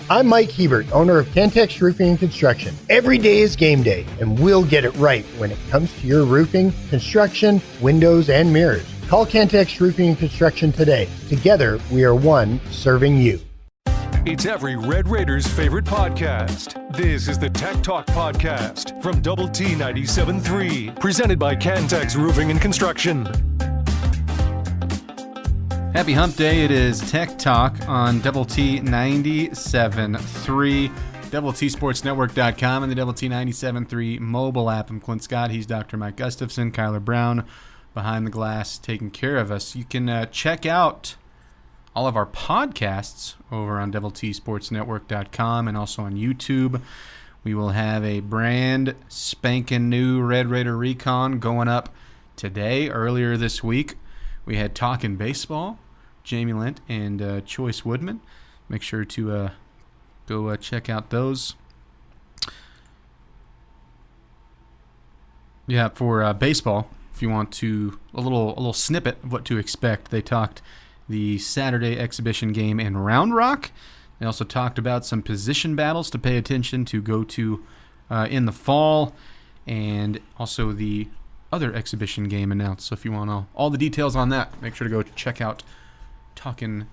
I'm Mike Hebert, owner of Cantex Roofing and Construction. Every day is game day, and we'll get it right when it comes to your roofing, construction, windows, and mirrors. Call Cantex Roofing and Construction today. Together, we are one serving you. It's every Red Raiders' favorite podcast. This is the Tech Talk Podcast from Double T 97.3, presented by Cantex Roofing and Construction. Happy Hump Day. It is Tech Talk on Double T 97.3, DoubleTSportsNetwork.com, and the Double T 97.3 mobile app. I'm Clint Scott. He's Dr. Mike Gustafson. Kyler Brown behind the glass taking care of us. You can check out all of our podcasts over on DoubleTSportsNetwork.com and also on YouTube. We will have a brand spanking new Red Raider Recon going up today. Earlier this week, we had Talkin' Baseball, Jamie Lent and Choice Woodman. Make sure to go check out those. Yeah, for baseball, if you want to a little snippet of what to expect, they talked the Saturday exhibition game in Round Rock. They also talked about some position battles to pay attention to go to in the fall, and also the other exhibition game announced. So if you want all the details on that, make sure to go check out Talkin'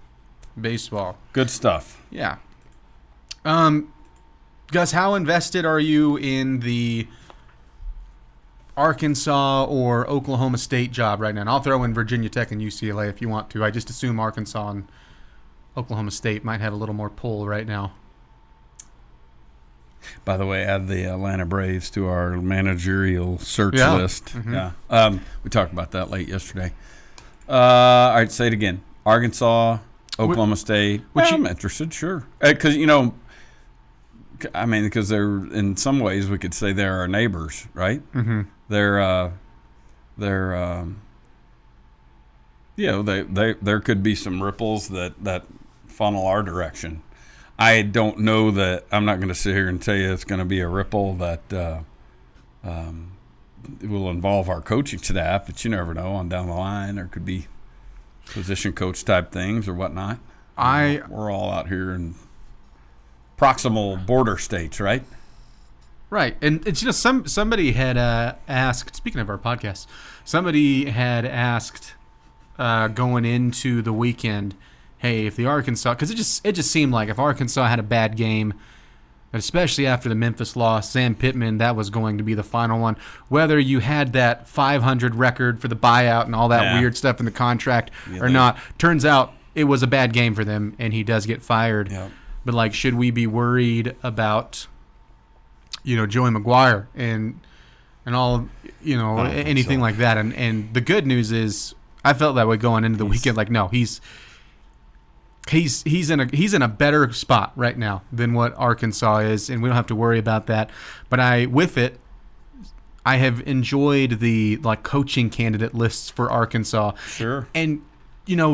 Baseball. Good stuff. Yeah. Gus, how invested are you in the Arkansas or Oklahoma State job right now? And I'll throw in Virginia Tech and UCLA if you want to. I just assume Arkansas and Oklahoma State might have a little more pull right now. By the way, add the Atlanta Braves to our managerial search list. Mm-hmm. Yeah, we talked about that late yesterday. All right, say it again. Arkansas, Oklahoma State. I'm interested, sure. Because, because they're, in some ways, we could say they're our neighbors, right? Mm-hmm. There could be some ripples that funnel our direction. I don't know that. I'm not going to sit here and tell you it's going to be a ripple that will involve our coaching staff, but you never know. On down the line, there could be position coach type things or whatnot. We're all out here in proximal border states, right? Right, and it's somebody had asked. Speaking of our podcast, somebody had asked going into the weekend, hey, if the Arkansas, because it just seemed like if Arkansas had a bad game, especially after the Memphis loss, Sam Pittman, that was going to be the final one. Whether you had that 500 record for the buyout and all that weird stuff in the contract or not, turns out it was a bad game for them, and he does get fired. Yeah. But should we be worried about Joey McGuire and all anything like that? And the good news is, I felt that way going into the weekend. No, he's in a better spot right now than what Arkansas is, and we don't have to worry about that. But I have enjoyed the coaching candidate lists for Arkansas. Sure. And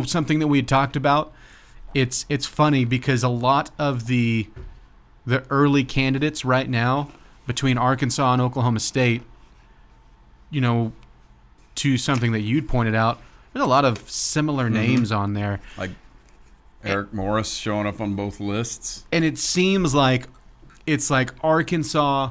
something that we had talked about, it's funny because a lot of the early candidates right now between Arkansas and Oklahoma State, to something that you'd pointed out, there's a lot of similar names on there. Like Eric Morris showing up on both lists. And it seems like it's Arkansas,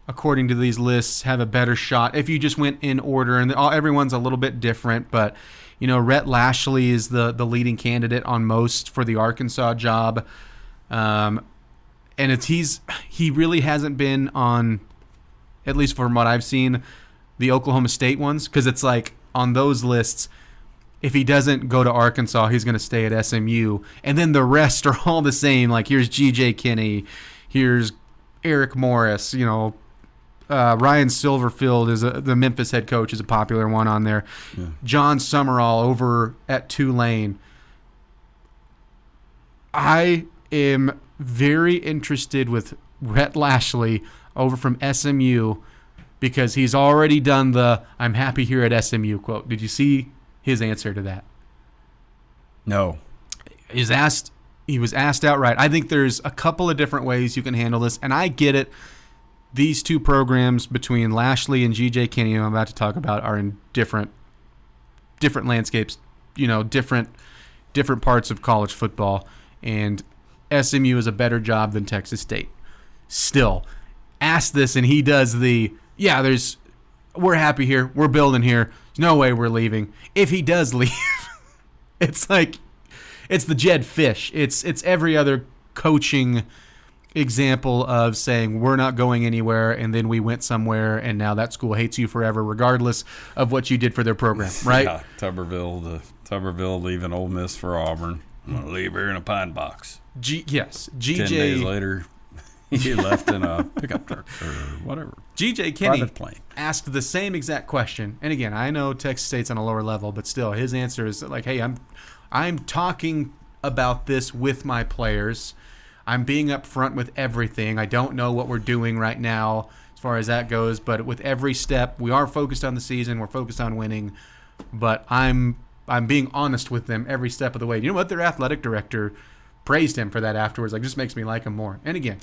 according to these lists, have a better shot if you just went in order. And everyone's a little bit different, but Rhett Lashley is the leading candidate on most for the Arkansas job. And he really hasn't been on, at least from what I've seen, the Oklahoma State ones, because it's on those lists, if he doesn't go to Arkansas, he's going to stay at SMU. And then the rest are all the same. Here's G.J. Kinney. Here's Eric Morris. Ryan Silverfield is the Memphis head coach, is a popular one on there. Yeah. John Summerall over at Tulane. I am very interested with Rhett Lashley over from SMU because he's already done the "I'm happy here at SMU" quote. Did you see his answer to that? No. He was asked outright. I think there's a couple of different ways you can handle this, and I get it. These two programs between Lashley and G.J. Kinney, I'm about to talk about, are in different landscapes, different parts of college football. And SMU is a better job than Texas State. Still, ask this and he does we're happy here. We're building here. There's no way we're leaving. If he does leave, it's like, it's the Jed Fish. It's every other coaching example of saying we're not going anywhere and then we went somewhere and now that school hates you forever regardless of what you did for their program, right? Yeah, Tuberville leaving Ole Miss for Auburn. I'm going to leave here in a pine box. Yes. 10 days later, he left in a pickup truck or whatever. G.J. Kinney asked the same exact question. And again, I know Texas State's on a lower level, but still his answer is like, hey, I'm talking about this with my players. I'm being upfront with everything. I don't know what we're doing right now as far as that goes, but with every step, we are focused on the season. We're focused on winning, but I'm being honest with them every step of the way. You know what? Their athletic director praised him for that afterwards. Like, just makes me like him more. And again,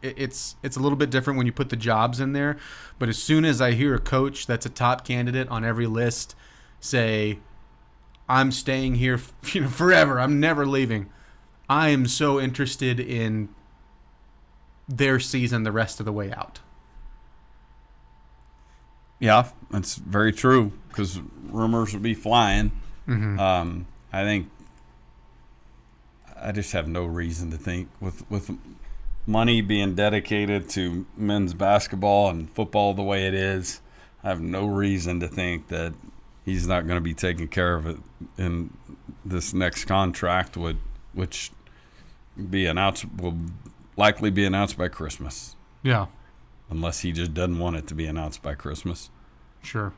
it's a little bit different when you put the jobs in there, but as soon as I hear a coach that's a top candidate on every list say, I'm staying here forever, I'm never leaving, I am so interested in their season the rest of the way out. Yeah, that's very true because rumors will be flying. Mm-hmm. I just have no reason to think with money being dedicated to men's basketball and football the way it is, I have no reason to think that he's not going to be taking care of it in this next contract, which will likely be announced by Christmas. Yeah. Unless he just doesn't want it to be announced by Christmas. Sure.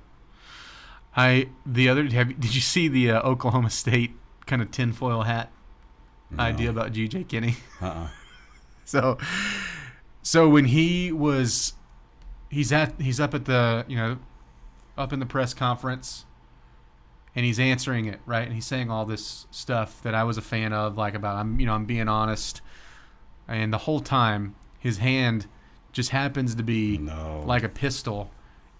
Did you see the Oklahoma State kind of tinfoil hat idea about G.J. Kinney? So when he's up at the up in the press conference and he's answering it, right? And he's saying all this stuff that I was a fan of, like about I'm being honest, and the whole time his hand just happens to be like a pistol,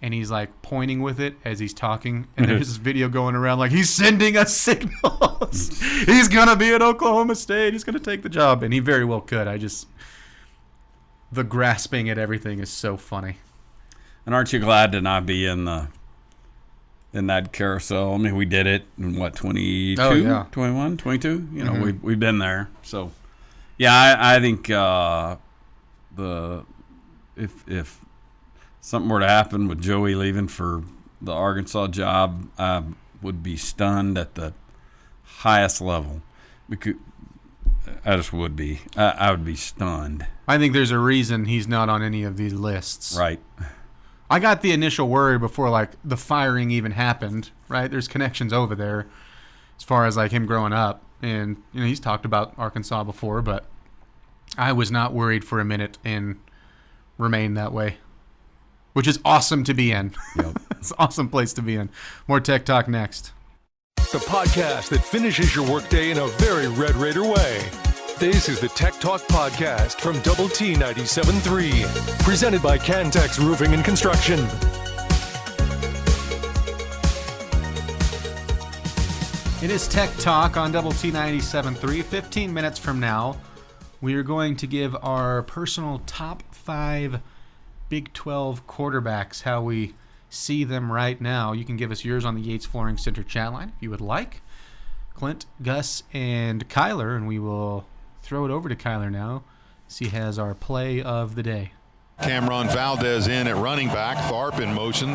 and he's like pointing with it as he's talking, and there's this video going around like he's sending us signals. He's gonna be at Oklahoma State. He's gonna take the job, and he very well could. The grasping at everything is so funny. And aren't you glad to not be in that carousel? I mean, we did it in 22, 21, 22. We've been there. So, yeah, I think if something were to happen with Joey leaving for the Arkansas job, I would be stunned at the highest level. Because I just would be. I would be stunned. I think there's a reason he's not on any of these lists. Right. I got the initial worry before like the firing even happened, right? There's connections over there as far as like him growing up. And he's talked about Arkansas before, but I was not worried for a minute and remained that way. Which is awesome to be in. Yep. It's an awesome place to be in. More Tech Talk next. The podcast that finishes your workday in a very Red Raider way. This is the Tech Talk Podcast from Double T 97.3, presented by Cantex Roofing and Construction. It is Tech Talk on Double T 97.3. 15 minutes from now, we are going to give our personal top 5 Big 12 quarterbacks, how we see them right now. You can give us yours on the Yates Flooring Center chat line if you would like. Clint, Gus, and Kyler, and we will throw it over to Kyler now as he has our play of the day. Cameron Valdez in at running back. Tharp in motion,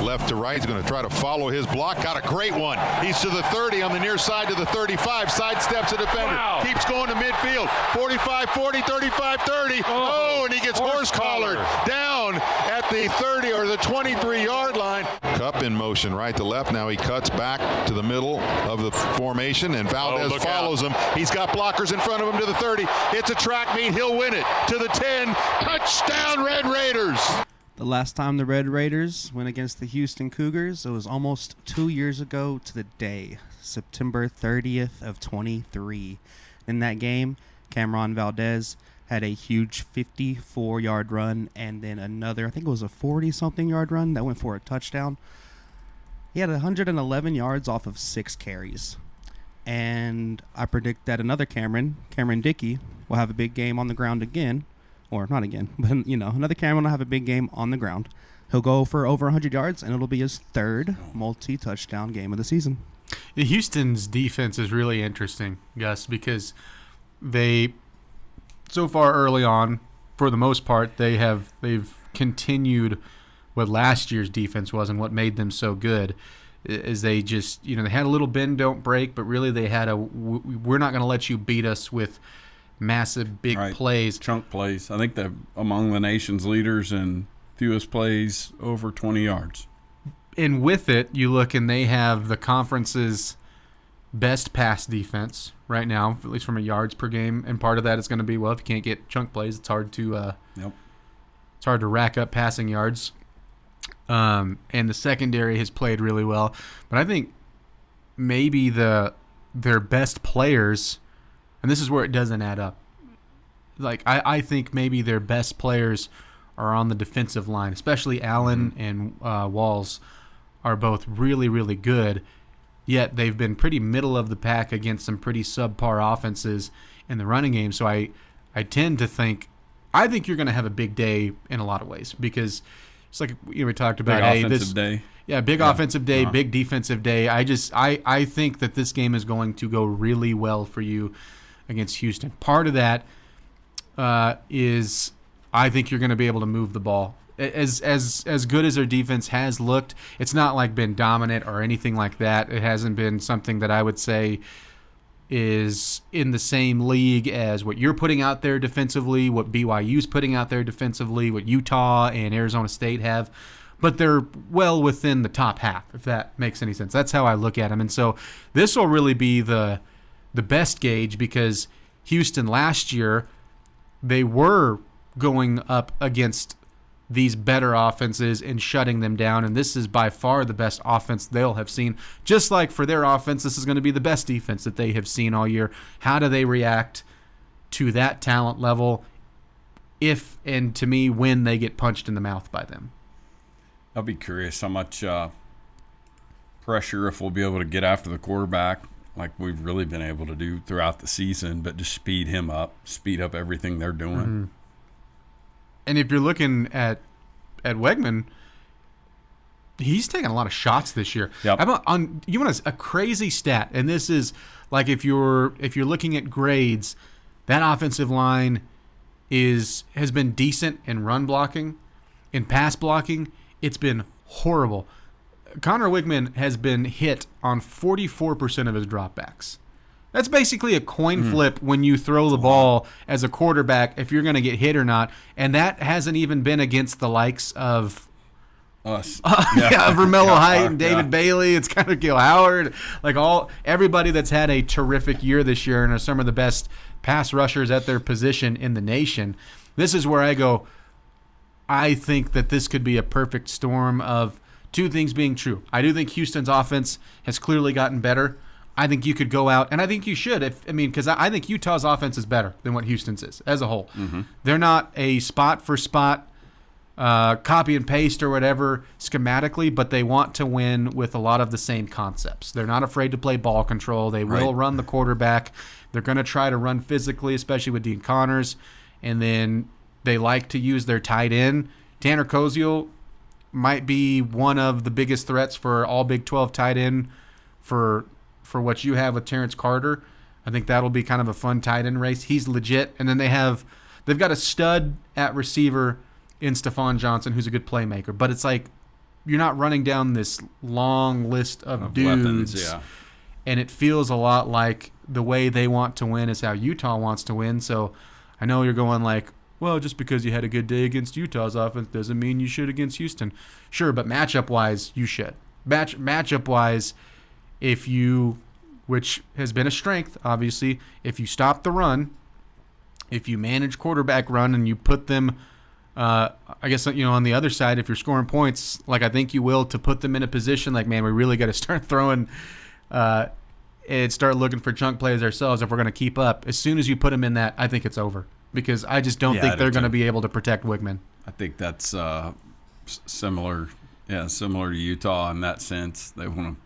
left to right. He's going to try to follow his block. Got a great one. He's to the 30 on the near side to the 35. Sidesteps a defender. Wow. Keeps going to midfield. 45, 40, 35, 30. Oh, and he gets horse collared down at the 30 or the 23-yard line. Cup in motion right to left. Now he cuts back to the middle of the formation, and Valdez follows him. He's got blockers in front of him to the 30. It's a track meet. He'll win it to the 10. Touchdown, Red Raiders. The last time the Red Raiders went against the Houston Cougars, it was almost 2 years ago to the day, September 30th of 23. In that game, Cameron Valdez had a huge 54-yard run and then another, I think it was a 40-something yard run that went for a touchdown. He had 111 yards off of 6 carries. And I predict that another Cameron Dickey, will have a big game on the ground again. Or not again, but, another Cameron will have a big game on the ground. He'll go for over 100 yards, and it'll be his third multi-touchdown game of the season. Houston's defense is really interesting, Gus, because they, so far early on, for the most part, they've continued what last year's defense was and what made them so good. Is they just, they had a little bend, don't break, but really they had we're not going to let you beat us with massive big plays. Chunk plays. I think they're among the nation's leaders in fewest plays over 20 yards. And with it, you look and they have the conference's best pass defense right now, at least from a yards per game. And part of that is going to be, if you can't get chunk plays, it's hard to it's hard to rack up passing yards. And the secondary has played really well. But I think maybe their best players, and this is where it doesn't add up. I think maybe their best players are on the defensive line, especially Allen and Walls are both really, really good, yet they've been pretty middle of the pack against some pretty subpar offenses in the running game. So I tend to think you're going to have a big day in a lot of ways because it's like we talked about. Big offensive day. Yeah, offensive day, big defensive day. I think that this game is going to go really well for you against Houston. Part of that is I think you're going to be able to move the ball. As good as their defense has looked, it's not like been dominant or anything like that. It hasn't been something that I would say is in the same league as what you're putting out there defensively, what BYU's putting out there defensively, what Utah and Arizona State have. But they're well within the top half, if that makes any sense. That's how I look at them. And so this will really be the best gauge because Houston last year, they were going up against these better offenses and shutting them down, and this is by far the best offense they'll have seen. Just like for their offense, this is going to be the best defense that they have seen all year. How do they react to that talent level if, and to me, when they get punched in the mouth by them? I'll be curious how much pressure, if we'll be able to get after the quarterback like we've really been able to do throughout the season, but just speed up everything they're doing. Mm-hmm. And if you're looking at Wegman, he's taken a lot of shots this year. Yep. You want a crazy stat, and this is like if you're looking at grades, that offensive line has been decent in run blocking, in pass blocking. It's been horrible. Connor Wigman has been hit on 44% of his dropbacks. That's basically a coin flip when you throw the ball as a quarterback if you're going to get hit or not, and that hasn't even been against the likes of us. Vermello Height and David Bailey. It's kind of Gil Howard, everybody that's had a terrific year this year and are some of the best pass rushers at their position in the nation. This is where I go, I think that this could be a perfect storm of two things being true. I do think Houston's offense has clearly gotten better. I think you could go out, and I think you should, because I think Utah's offense is better than what Houston's is as a whole. Mm-hmm. They're not a spot-for-spot copy and paste or whatever schematically, but they want to win with a lot of the same concepts. They're not afraid to play ball control. They will run the quarterback. They're going to try to run physically, especially with Dean Connors, and then they like to use their tight end. Tanner Koziel might be one of the biggest threats for all Big 12 tight end for what you have with Terrence Carter. I think that'll be kind of a fun tight end race. He's legit. And then they've got a stud at receiver in Stephon Johnson who's a good playmaker. But it's like you're not running down this long list of dudes. Weapons, and it feels a lot like the way they want to win is how Utah wants to win. So I know you're going like, well, just because you had a good day against Utah's offense doesn't mean you should against Houston. Sure, but matchup-wise, you should. Matchup-wise, which has been a strength, obviously, if you stop the run, if you manage quarterback run and you put them, I guess, on the other side, if you're scoring points, like I think you will, to put them in a position like, man, we really got to start throwing and start looking for chunk plays ourselves if we're going to keep up. As soon as you put them in that, I think it's over because I just don't think they're going to be able to protect Wigman. I think that's similar to Utah in that sense. They want to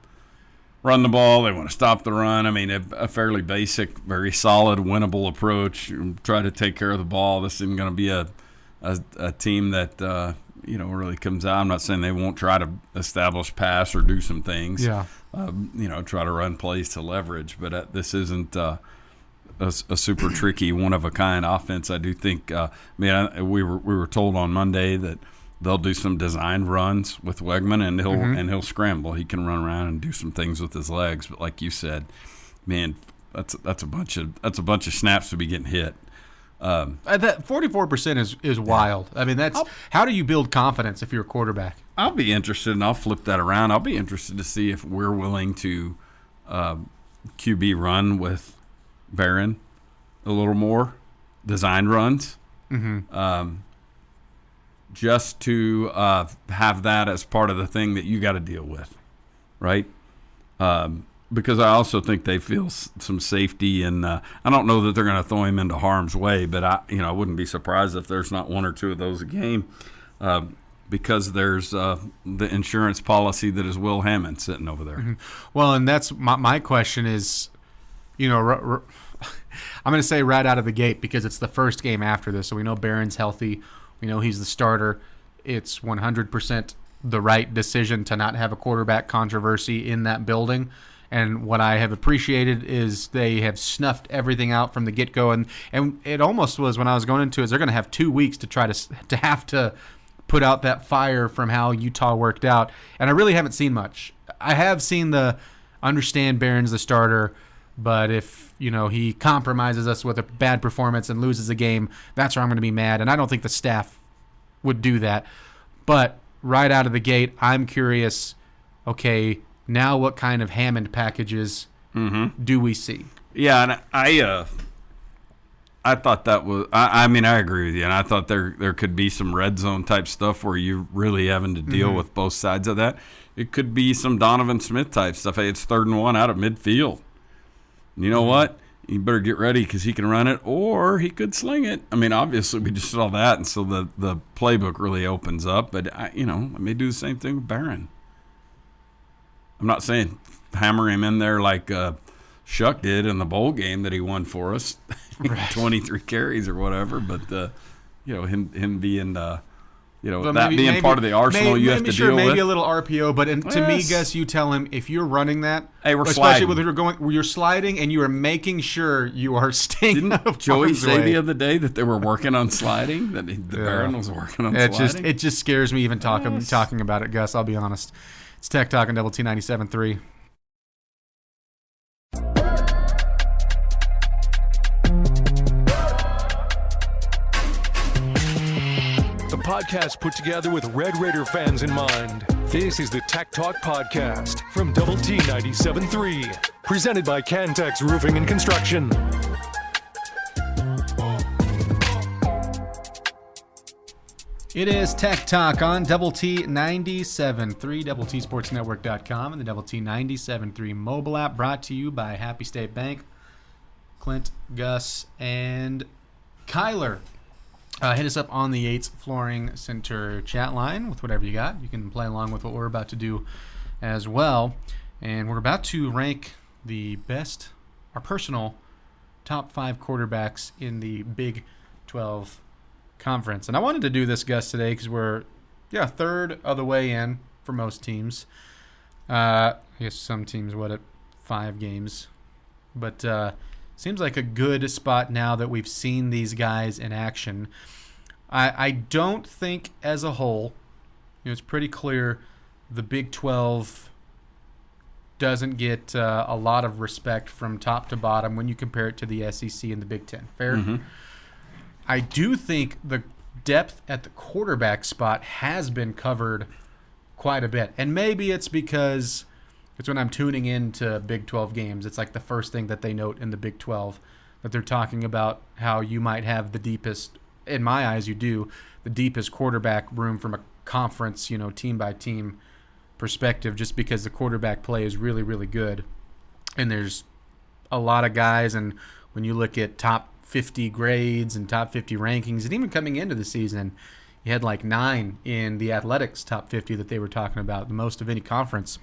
run the ball. They want to stop the run. I mean, a fairly basic, very solid, winnable approach. Try to take care of the ball. This isn't going to be a team that really comes out. I'm not saying they won't try to establish pass or do some things. Yeah. Try to run plays to leverage. But this isn't a super tricky, one-of-a-kind offense. I do think we were told on Monday that they'll do some design runs with Wegman, and he'll scramble. He can run around and do some things with his legs. But like you said, man, that's a bunch of snaps to be getting hit. That 44% is wild. I mean, how do you build confidence if you're a quarterback? I'll be interested, and I'll flip that around. I'll be interested to see if we're willing to QB run with Behren a little more, design runs. Just to have that as part of the thing that you got to deal with, right? Because I also think they feel some safety, and I don't know that they're going to throw him into harm's way, but I wouldn't be surprised if there's not one or two of those a game, because there's the insurance policy that is Will Hammond sitting over there. Well, and that's my question is, I'm going to say right out of the gate, because it's the first game after this, so we know Beren's healthy. We know he's the starter. It's 100% the right decision to not have a quarterback controversy in that building. And what I have appreciated is they have snuffed everything out from the get-go. And it almost was, when I was going into it, they're going to have 2 weeks to try to have to put out that fire from how Utah worked out. And I really haven't seen much. I have seen understand Beren's the starter, but if he compromises us with a bad performance and loses a game, that's where I'm going to be mad. And I don't think the staff would do that. But right out of the gate, I'm curious, okay, now what kind of Hammond packages do we see? Yeah, and I thought that was – I mean, I agree with you. And I thought there could be some red zone type stuff where you're really having to deal with both sides of that. It could be some Donovan Smith type stuff. Hey, it's 3rd and 1 out of midfield. You know what? You better get ready because he can run it, or he could sling it. I mean, obviously we just saw that, and so the playbook really opens up. But I may do the same thing with Behren. I'm not saying hammer him in there like Shuck did in the bowl game that he won for us, 23 carries or whatever. But him being being part of the arsenal you have to deal with. Maybe a little RPO, but to me, Gus, you tell him if you're running that, hey, we're especially sliding. where you're sliding and you are making sure you are staying. Didn't Joey say the other day that they were working on sliding? That Behren was working on sliding. It just scares me even talking about it, Gus. I'll be honest. It's Tech Talk on Double T 97.3. Podcast put together with Red Raider fans in mind. This is the Tech Talk Podcast from Double T 97.3, presented by Cantex Roofing and Construction. It is Tech Talk on Double T 97.3, DoubleTSportsNetwork.com, and the Double T 97.3 mobile app, brought to you by Happy State Bank. Clint, Gus, and Kyler. Hit us up on the Yates Flooring Center chat line with whatever you got. You can play along with what we're about to do as well. And we're about to rank our personal top 5 quarterbacks in the Big 12 Conference. And I wanted to do this, Gus, today because we're, third of the way in for most teams. I guess some teams, at 5 games. But seems like a good spot now that we've seen these guys in action. I don't think as a whole, it's pretty clear the Big 12 doesn't get a lot of respect from top to bottom when you compare it to the SEC and the Big 10. Fair? Mm-hmm. I do think the depth at the quarterback spot has been covered quite a bit. And maybe it's because it's when I'm tuning into Big 12 games. It's like the first thing that they note in the Big 12, that they're talking about how you might have the deepest, in my eyes you do, the deepest quarterback room from a conference, team by team perspective, just because the quarterback play is really, really good. And there's a lot of guys, and when you look at top 50 grades and top 50 rankings, and even coming into the season, you had like 9 in the Athletics top 50 that they were talking about, the most of any conference.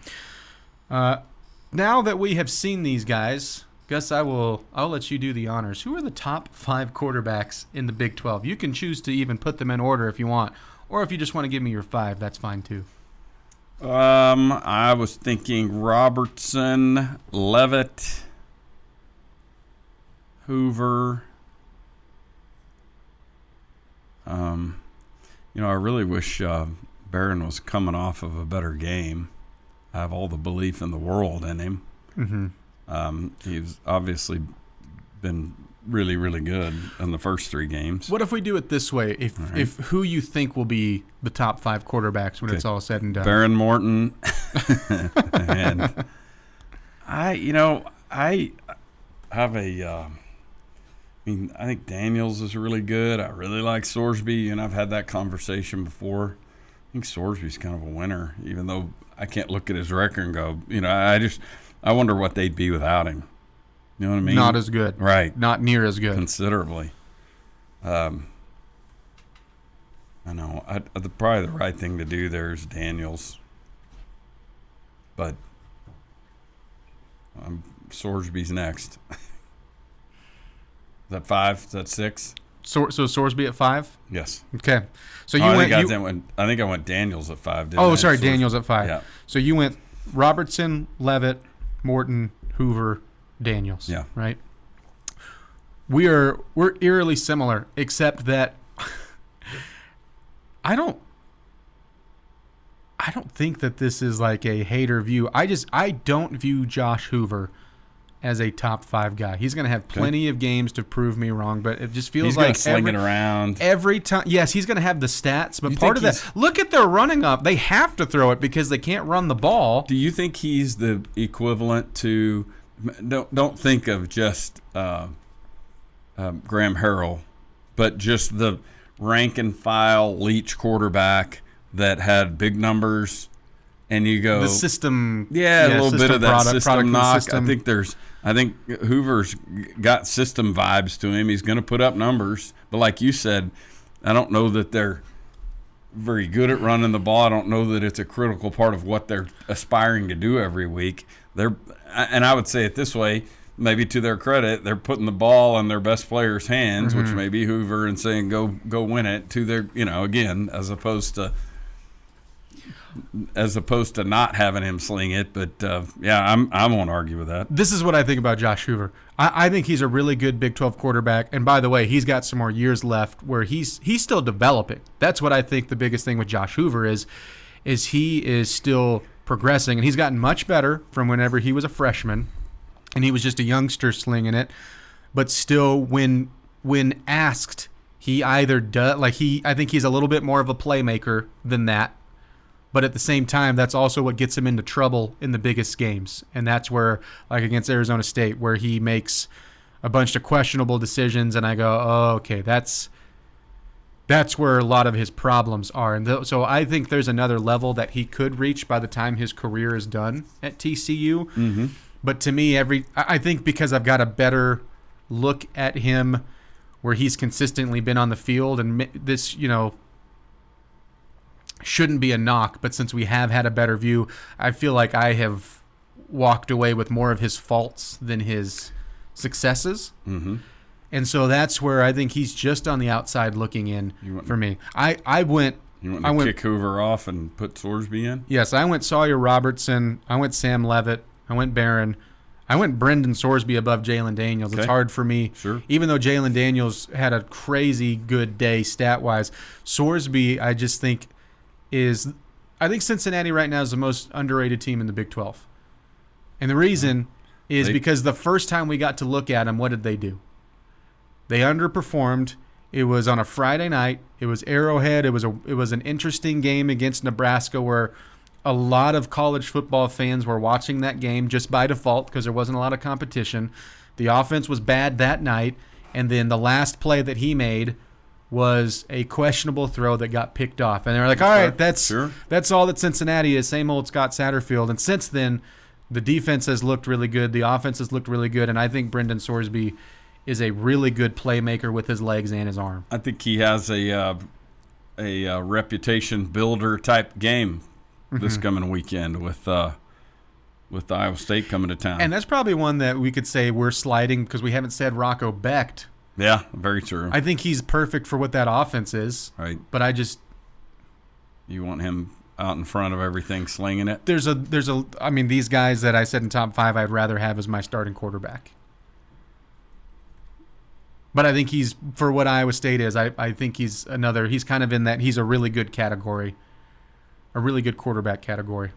now that we have seen these guys, Gus, I'll let you do the honors. Who are the top 5 quarterbacks in the Big 12? You can choose to even put them in order if you want, or if you just want to give me your 5, that's fine too. I was thinking Robertson, Leavitt, Hoover. I really wish Behren was coming off of a better game. I have all the belief in the world in him. Mm-hmm. He's obviously been really, really good in the first 3 games. What if we do it this way? If who you think will be the top 5 quarterbacks when it's all said and done? Behren Morton. And I have I think Daniels is really good. I really like Sorsby, and I've had that conversation before. I think Sorsby's kind of a winner, even though I can't look at his record and go, I wonder what they'd be without him. You know what I mean? Not as good. Right. Not near as good. Considerably. I know. Probably the right thing to do there is Daniels. But Sorsby's next. Is that 5? Is that 6? So Sorsby at 5? Yes. Okay. So I think I went Daniels at 5. Sorry, Daniels at 5. Yeah. So you went Robertson, Leavitt, Morton, Hoover, Daniels. Yeah. Right. We're eerily similar, except that I don't think that this is like a hater view. I don't view Josh Hoover as a top 5 guy. He's going to have plenty of games to prove me wrong, but it just feels like he's going to sling it around every time. Yes, he's going to have the stats, but part of that, look at their running up. They have to throw it because they can't run the ball. Do you think he's the equivalent to? Don't think of just Graham Harrell, but just the rank and file Leach quarterback that had big numbers, and you go the system. Yeah, a little bit of that system knock. System. I think Hoover's got system vibes to him. He's going to put up numbers, but like you said, I don't know that they're very good at running the ball. I don't know that it's a critical part of what they're aspiring to do every week. And I would say it this way, maybe to their credit, they're putting the ball in their best player's hands, which may be Hoover, and saying go win it to their, again, as opposed to not having him sling it. But I won't argue with that. This is what I think about Josh Hoover. I think he's a really good Big 12 quarterback, and by the way, he's got some more years left where he's still developing. That's what I think the biggest thing with Josh Hoover is he is still progressing, and he's gotten much better from whenever he was a freshman, and he was just a youngster slinging it. But still, when asked, he either does I think he's a little bit more of a playmaker than that. But at the same time, that's also what gets him into trouble in the biggest games. And that's where, like against Arizona State, where he makes a bunch of questionable decisions, and I go, oh, okay, that's where a lot of his problems are. And so I think there's another level that he could reach by the time his career is done at TCU. Mm-hmm. But to me, I think because I've got a better look at him where he's consistently been on the field, and this, shouldn't be a knock, but since we have had a better view, I feel like I have walked away with more of his faults than his successes. Mm-hmm. And so that's where I think he's just on the outside looking in for me. I went kick Hoover off and put Sorsby in? Yes, I went Sawyer Robertson. I went Sam Leavitt. I went Behren. I went Brendan Sorsby above Jalen Daniels. Okay. It's hard for me. Sure. Even though Jalen Daniels had a crazy good day stat-wise, Sorsby I just think I think Cincinnati right now is the most underrated team in the Big 12. And the reason is because the first time we got to look at them, what did they do? They underperformed. It was on a Friday night. It was Arrowhead. It was an interesting game against Nebraska where a lot of college football fans were watching that game just by default because there wasn't a lot of competition. The offense was bad that night, and then the last play that he made was a questionable throw that got picked off. And they were like, all right, that's all that Cincinnati is, same old Scott Satterfield. And since then, the defense has looked really good. The offense has looked really good. And I think Brendan Sorsby is a really good playmaker with his legs and his arm. I think he has a reputation builder type game this coming weekend with with Iowa State coming to town. And that's probably one that we could say we're sliding because we haven't said Rocco Becht. Yeah, very true. I think he's perfect for what that offense is. Right. But you want him out in front of everything, slinging it? I mean, these guys that I said in top 5, I'd rather have as my starting quarterback. But I think he's, for what Iowa State is, I think he's kind of in that he's a really good category, a really good quarterback category.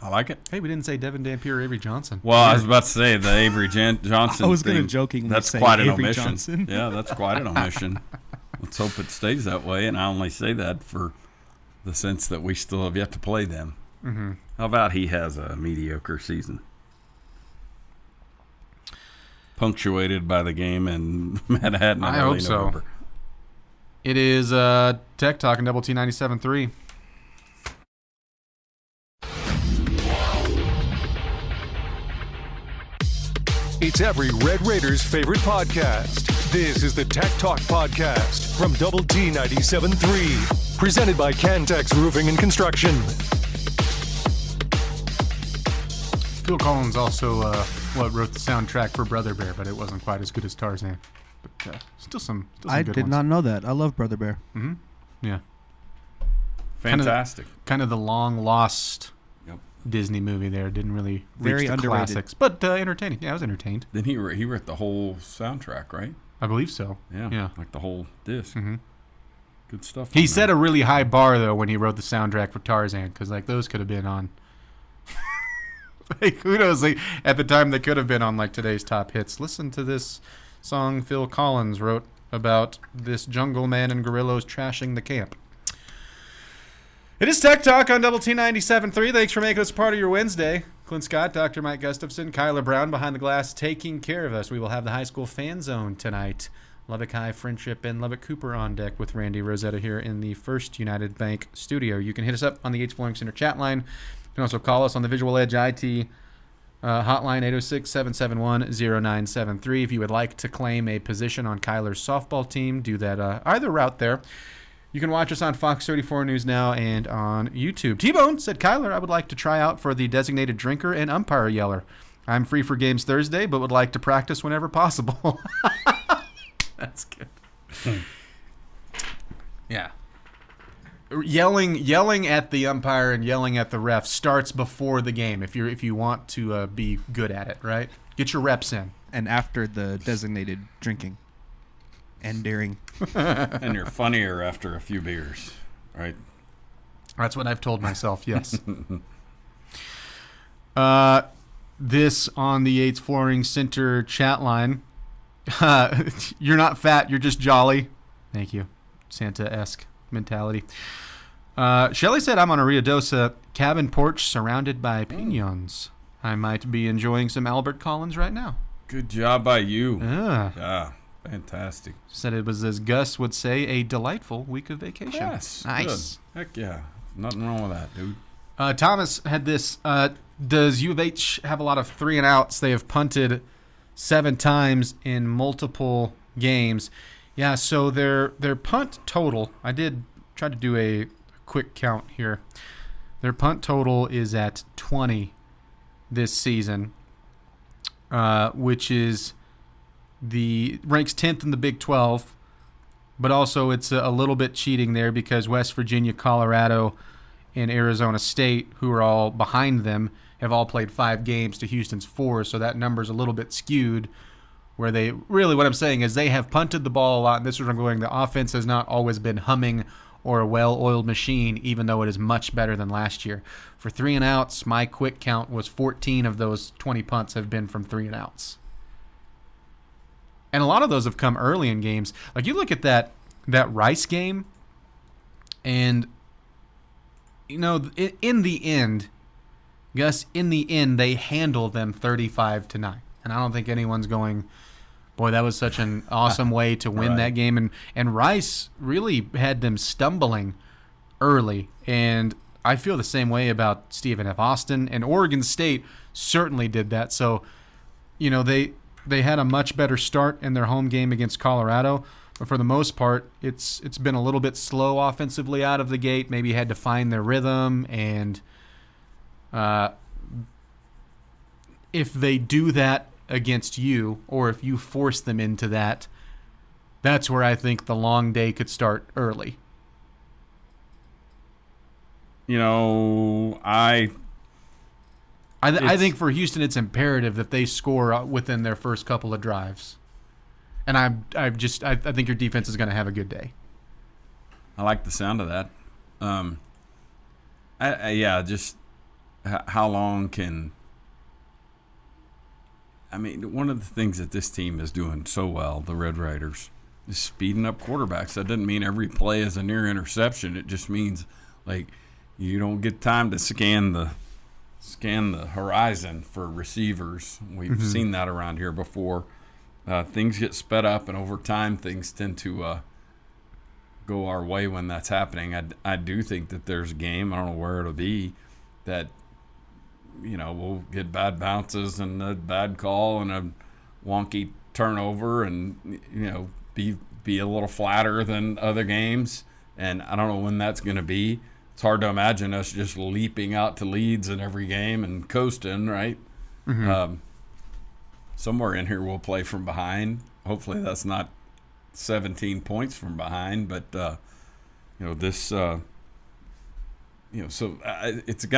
I like it. Hey, we didn't say Devin Dampier or Avery Johnson. Well, I was about to say the Avery Johnson I was going to thing, jokingly that's say quite an Avery omission. Johnson. Yeah, that's quite an omission. Let's hope it stays that way, and I only say that for the sense that we still have yet to play them. Mm-hmm. How about he has a mediocre season? Punctuated by the game in Manhattan in early November. So. It is Tech Talk and Double T 97.3. It's every Red Raiders' favorite podcast. This is the Tech Talk Podcast from Double T 97.3. Presented by Cantex Roofing and Construction. Phil Collins also wrote the soundtrack for Brother Bear, but it wasn't quite as good as Tarzan. But still some I good did ones. not know that. I love Brother Bear. Mm-hmm. Yeah. Fantastic. Kind of the long-lost Disney movie there. Didn't really Very reach the underrated. classics, but entertaining. Yeah, I was entertained. Then he wrote the whole soundtrack, right? I believe so. Yeah. Like the whole disc. Mm-hmm. Good stuff. He set a really high bar, though, when he wrote the soundtrack for Tarzan, because those could have been on. Who knows? At the time, they could have been on today's top hits. Listen to this song Phil Collins wrote about this jungle man and gorillas trashing the camp. It is Tech Talk on Double T 97.3. Thanks for making us part of your Wednesday. Clint Scott, Dr. Mike Gustafson, Kyler Brown behind the glass taking care of us. We will have the high school fan zone tonight. Lubbock High, Friendship, and Lubbock Cooper on deck with Randy Rosetta here in the First United Bank studio. You can hit us up on the Yates Flooring Center chat line. You can also call us on the Visual Edge IT hotline 806-771-0973. If you would like to claim a position on Kyler's softball team, do that either route there. You can watch us on Fox 34 News Now and on YouTube. T-Bone said, Kyler, I would like to try out for the designated drinker and umpire yeller. I'm free for games Thursday, but would like to practice whenever possible. That's good. Yeah. Yelling at the umpire and yelling at the ref starts before the game if you want to be good at it, right? Get your reps in. And after the designated drinking. And during. And you're funnier after a few beers, right? That's what I've told myself, yes. This on the Yates Flooring Center chat line. You're not fat, you're just jolly. Thank you. Santa-esque mentality. Shelley said, I'm on a Ruidosa cabin porch surrounded by piñons. I might be enjoying some Albert Collins right now. Good job by you. Yeah. Fantastic. Said it was, as Gus would say, a delightful week of vacation. Yes. Nice. Good. Heck yeah. Nothing wrong with that, dude. Thomas had this. Does U of H have a lot of 3-and-outs? They have punted 7 times in multiple games. Yeah, so their punt total, I did try to do a quick count here. Their punt total is at 20 this season, which is ranks 10th in the Big 12, but also it's a little bit cheating there because West Virginia, Colorado, and Arizona State, who are all behind them, have all played 5 games to Houston's 4, so that number's a little bit skewed, where they really, what I'm saying is they have punted the ball a lot, and this is where I'm going, the offense has not always been humming or a well-oiled machine, even though it is much better than last year. For 3-and-outs, my quick count was 14 of those 20 punts have been from 3-and-outs. And a lot of those have come early in games. Like, you look at that Rice game, and, you know, in the end, Gus, they handle them 35-9. And I don't think anyone's going, boy, that was such an awesome way to win that game. And Rice really had them stumbling early. And I feel the same way about Stephen F. Austin. And Oregon State certainly did that. So, you know, they had a much better start in their home game against Colorado, but for the most part, it's been a little bit slow offensively out of the gate. Maybe had to find their rhythm, and if they do that against you, or if you force them into that, that's where I think the long day could start early. I think for Houston it's imperative that they score within their first couple of drives, and I think your defense is going to have a good day. I like the sound of that. Just how long can? I mean, one of the things that this team is doing so well, the Red Raiders, is speeding up quarterbacks. That doesn't mean every play is a near interception. It just means you don't get time to scan the horizon for receivers. We've seen that around here before. Things get sped up, and over time, things tend to go our way when that's happening. I do think that there's a game, I don't know where it'll be, that we'll get bad bounces and a bad call and a wonky turnover, and be a little flatter than other games. And I don't know when that's going to be. It's hard to imagine us just leaping out to leads in every game and coasting, right? Somewhere in here we'll play from behind. Hopefully that's not 17 points from behind, but it's going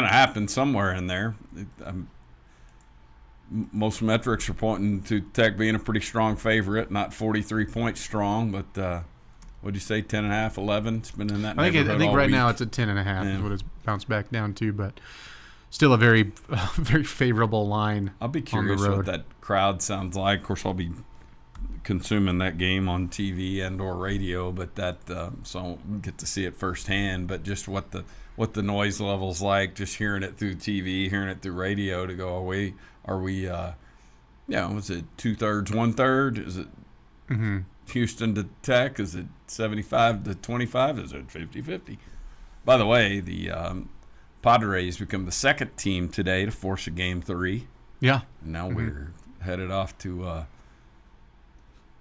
to happen somewhere in there. Most metrics are pointing to Tech being a pretty strong favorite, not 43 points strong, but what'd you say, 10.5, 11? It's been in that neighborhood I think all right week. now it's at 10.5 is what it's bounced back down to, but still a very, very favorable line. I'll be curious what that crowd sounds like. Of course, I'll be consuming that game on TV and or radio, but so I won't get to see it firsthand. But just what the noise level's like, just hearing it through TV, hearing it through radio, to go, are we was it 2/3, 1/3? Is it Houston to Tech? Is it 75 to 25? Is it 50-50? By the way, the Padres become the second team today to force a Game 3. Yeah. And now we're headed off to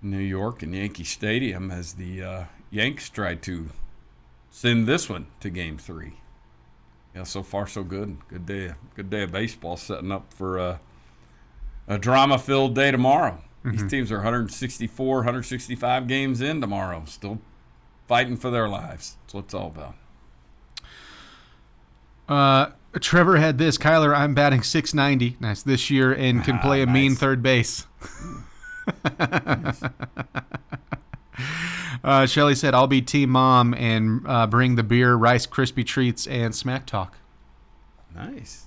New York and Yankee Stadium as the Yanks try to send this one to Game 3. Yeah, so far so good. Good day of baseball setting up for a drama-filled day tomorrow. These teams are 164, 165 games in tomorrow, still fighting for their lives. That's what it's all about. Trevor had this. Kyler, I'm batting .690 this year and can play a mean third base. Shelly said, I'll be Team Mom and bring the beer, Rice Krispie treats, and smack talk. Nice.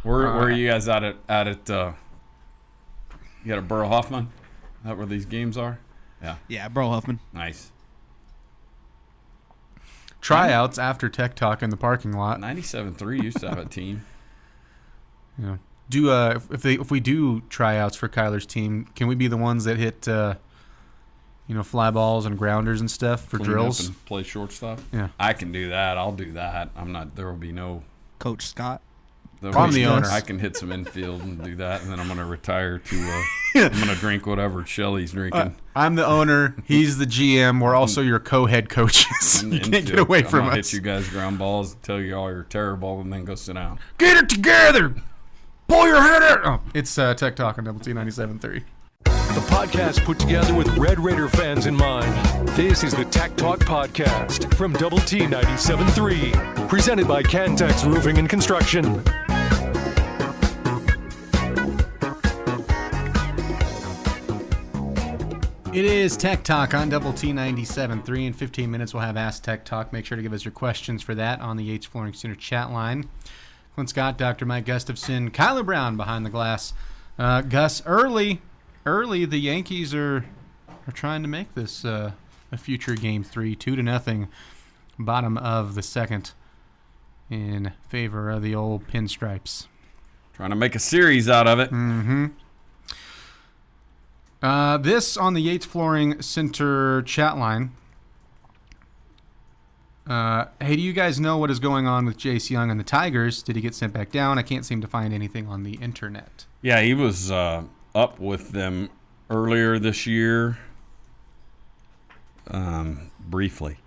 Where are you guys at you got a Burrow Hoffman? Is that where these games are? Yeah. Yeah, Burrow Hoffman. Nice. Tryouts after Tech Talk in the parking lot. 97.3 used to have a team. Yeah. If we do tryouts for Kyler's team, can we be the ones that hit fly balls and grounders and stuff for Clean drills? Up and play shortstop? Yeah. I can do that. I'll do that. There will be no Coach Scott. I'm the owner. I can hit some infield and do that, and then I'm going to retire to I'm going to drink whatever Shelly's drinking. I'm the owner. He's the GM. We're also your co-head coaches. You can't get away from us. Hit you guys ground balls, tell you all you're terrible, and then go sit down. Get it together. Pull your head out. Oh, it's Tech Talk on Double T 97.3. The podcast put together with Red Raider fans in mind. This is the Tech Talk Podcast from Double T 97.3. Presented by Cantex Roofing and Construction. It is Tech Talk on Double T 97.3. In 15 minutes, we'll have Ask Tech Talk. Make sure to give us your questions for that on the Yates Flooring Center chat line. Clint Scott, Dr. Mike Gustafson, Kyler Brown behind the glass. Gus, early, the Yankees are trying to make this a future Game 3, 2-0, bottom of the second, in favor of the old Pinstripes. Trying to make a series out of it. Mm-hmm. This on the Yates Flooring Center chat line. Hey, do you guys know what is going on with Jace Jung and the Tigers? Did he get sent back down? I can't seem to find anything on the internet. Yeah, he was up with them earlier this year, briefly.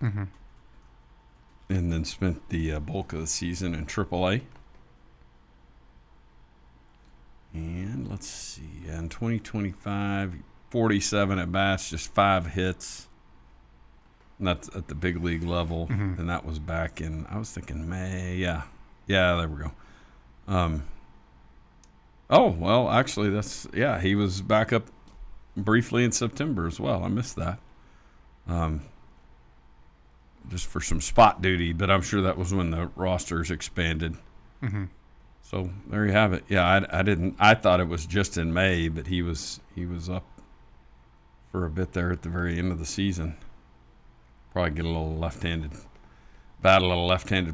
Mm-hmm. And then spent the bulk of the season in AAA. And let's see. In 2025, 47 at bats, just 5 hits. And that's at the big league level. Mm-hmm. And that was back in, I was thinking May. Yeah, there we go. Oh, well, actually, he was back up briefly in September as well. I missed that. Just for some spot duty, but I'm sure that was when the rosters expanded. Mm-hmm. So there you have it. Yeah, I thought it was just in May, but he was up for a bit there at the very end of the season. Probably get a little left-handed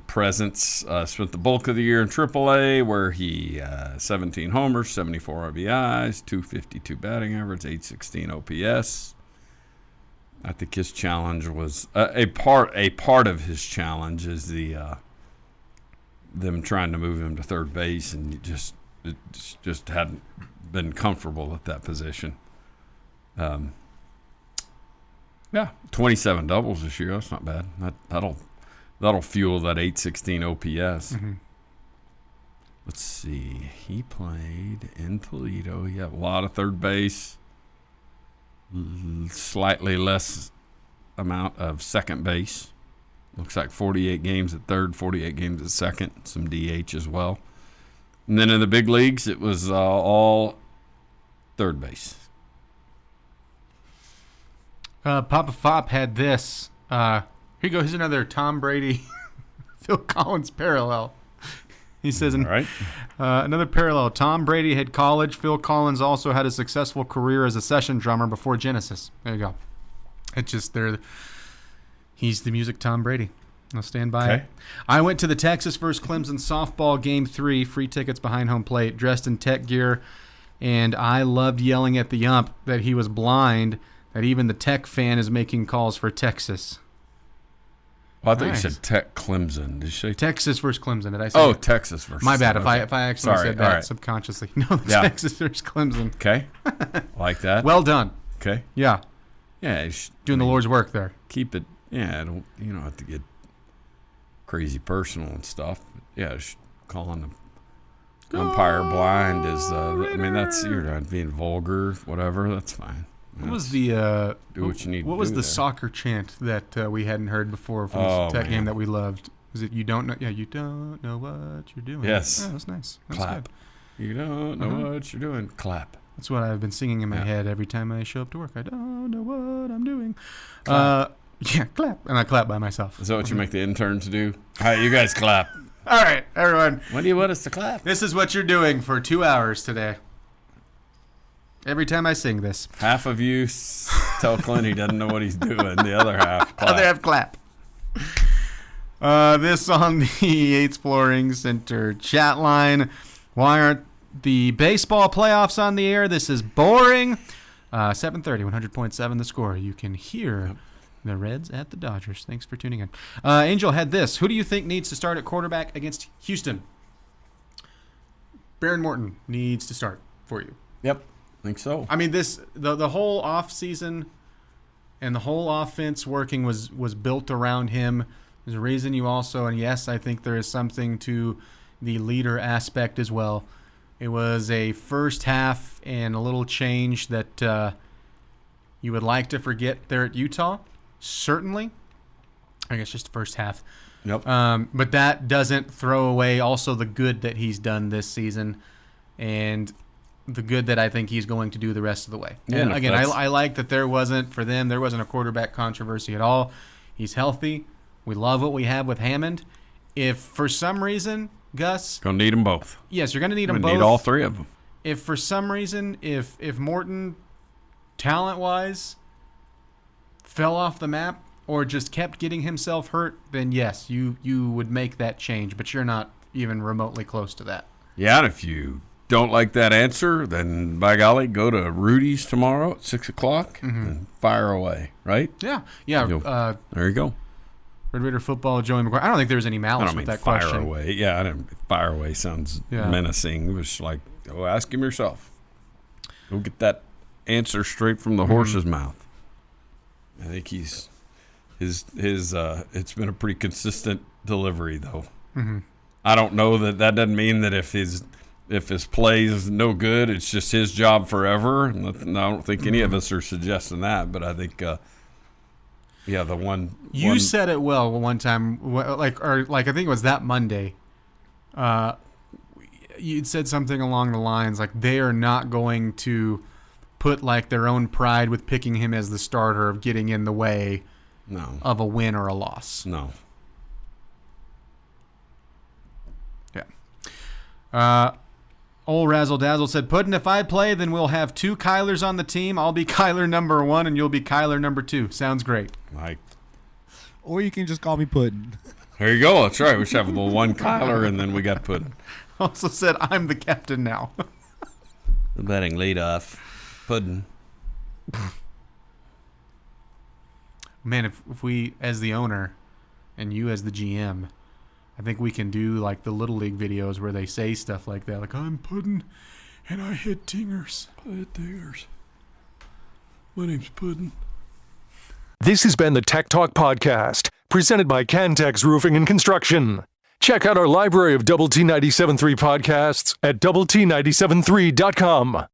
presence. Spent the bulk of the year in AAA, where he 17 homers, 74 RBIs, 252 batting average, 816 OPS. I think his challenge was a part of his challenge is them trying to move him to third base, and it just hadn't been comfortable at that position. 27 doubles this year. That's not bad. That'll fuel that 816 OPS. Mm-hmm. Let's see. He played in Toledo. He had a lot of third base. Slightly less amount of second base. Looks like 48 games at third, 48 games at second, some DH as well. And then in the big leagues, it was all third base. Papa Fop had this. Here you go. Here's another Tom Brady, Phil Collins parallel. He says, all right. Another parallel. Tom Brady had college. Phil Collins also had a successful career as a session drummer before Genesis. There you go. It's just he's the music Tom Brady. I'll stand by it. I went to the Texas vs. Clemson softball game 3, free tickets behind home plate, dressed in Tech gear, and I loved yelling at the ump that he was blind, that even the Tech fan is making calls for Texas. Well, I thought you said Tech Clemson. Did you say Texas versus Clemson? Did I say? Oh, that? Right. Versus. My bad. Okay. If I actually said that subconsciously. No, that's Texas versus Clemson. Okay, like that. Well done. Okay. Yeah. Yeah, doing the Lord's work there. Keep it. Yeah, you don't have to get crazy personal and stuff. But yeah, just calling the umpire blind is. I mean, you're not being vulgar, whatever. That's fine. What was the do what you need? What was the soccer chant that we hadn't heard before from the Tech game that we loved? Was it "You don't know"? Yeah, you don't know what you're doing. Yes, that was nice. That's clap. Good. You don't know what you're doing. Clap. That's what I've been singing in my head every time I show up to work. I don't know what I'm doing. Clap. Yeah, clap, and I clap by myself. Is that what you make the interns do? All right, you guys clap. All right, everyone. When do you want us to clap? This is what you're doing for 2 hours today. Every time I sing this. Half of you tell Clint he doesn't know what he's doing. The other half clap. Other half clap. This on the Yates Flooring Center chat line. Why aren't the baseball playoffs on the air? This is boring. 7:30, 100.7 the score. You can hear the Reds at the Dodgers. Thanks for tuning in. Angel had this. Who do you think needs to start at quarterback against Houston? Behren Morton needs to start for you. Yep. I think so. I mean, the whole offseason and the whole offense working was built around him. There's a reason you also, and yes, I think there is something to the leader aspect as well. It was a first half and a little change that you would like to forget there at Utah. Certainly. I guess just the first half. Yep. But that doesn't throw away also the good that he's done this season and the good that I think he's going to do the rest of the way. Yeah, and again, I like that there wasn't a quarterback controversy at all. He's healthy. We love what we have with Hammond. If for some reason, Gus... Going to need them both. Yes, you're going to need them both. Need all three of them. If for some reason, if Morton, talent-wise, fell off the map or just kept getting himself hurt, then yes, you would make that change. But you're not even remotely close to that. Yeah, and if you don't like that answer, then by golly, go to Rudy's tomorrow at 6 o'clock and fire away, right? Yeah. There you go. Red Raider football, Joey McGuire. I don't think there's any malice with that fire question. Away. Yeah, I didn't. Fire away sounds menacing. It was like, ask him yourself. Go get that answer straight from the horse's mouth. I think his it's been a pretty consistent delivery though. I don't know that doesn't mean that if if his play is no good, it's just his job forever. And I don't think any of us are suggesting that, but I think, the one you said it well one time, I think it was that Monday. You said something along the lines like they are not going to put like their own pride with picking him as the starter of getting in the way of a win or a loss. No. Yeah. Old Razzle Dazzle said, Puddin', if I play, then we'll have 2 Kylers on the team. I'll be Kyler number 1 and you'll be Kyler number 2. Sounds great. Or you can just call me Puddin'. There you go. That's right. We should have the one Kyler, and then we got Puddin'. Also said, I'm the captain now. The betting lead off. Puddin'. Man, if we, as the owner, and you as the GM, I think we can do like the Little League videos where they say stuff like that. Like, I'm Puddin', and I hit dingers. I hit dingers. My name's Puddin'. This has been the Tech Talk Podcast, presented by Cantex Roofing and Construction. Check out our library of Double T 97.3 podcasts at doublet97.3.com.